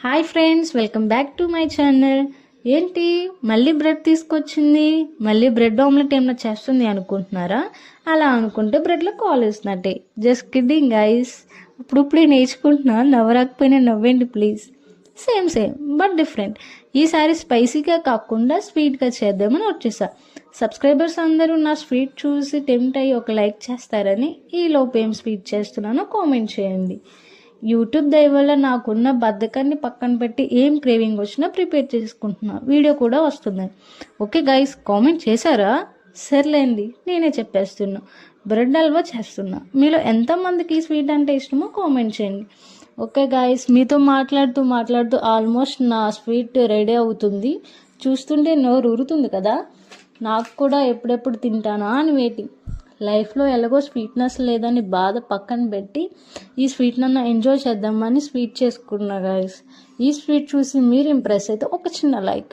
Hi friends, welcome back to my channel. ఏంటి మళ్ళీ bread తీసుకొచ్చింది? మళ్ళీ బ్రెడ్ ఆమ్లెట్ ఏమైనా చేస్తుంది అనుకుంటున్నారా? అలా అనుకుంటే బ్రెడ్లో కాల్ వేసినట్టే. Just kidding guys. ఇప్పుడే నేర్చుకుంటున్నా, నవ్వరాకపోయినా నవ్వండి ప్లీజ్. Same but different. ఈసారి స్పైసీగా కాకుండా స్వీట్గా చేద్దామని వచ్చేసా. సబ్స్క్రైబర్స్ అందరూ నా స్వీట్ చూసి టెంప్ట్ అయ్యి ఒక లైక్ చేస్తారని, ఈ లోపు ఏం స్వీట్ చేస్తున్నానో కామెంట్ చేయండి. యూట్యూబ్ దయ వల్ల నాకున్న బద్ధకాన్ని పక్కన పెట్టి ఏం క్రేవింగ్ వచ్చినా ప్రిపేర్ చేసుకుంటున్నా. వీడియో కూడా వస్తుంది. ఓకే గైస్, కామెంట్ చేశారా? సర్లేండి, నేనే చెప్పేస్తున్నా. బ్రెడ్ హల్వా చేస్తున్నా. మీలో ఎంతమందికి స్వీట్ అంటే ఇష్టమో కామెంట్ చేయండి. ఓకే గైస్, మీతో మాట్లాడుతూ ఆల్మోస్ట్ నా స్వీట్ రెడీ అవుతుంది. చూస్తుంటే నోరు ఊరుతుంది కదా. నాకు కూడా ఎప్పుడెప్పుడు తింటానా అని వెయిటింగ్. లైఫ్లో ఎలాగో స్వీట్నెస్ లేదని బాధ పక్కన పెట్టి ఈ స్వీట్నన్నా ఎంజాయ్ చేద్దామని స్వీట్ చేసుకున్నా గైస్. ఈ స్వీట్ చూసి మీరు ఇంప్రెస్ అయితే ఒక చిన్న లైక్.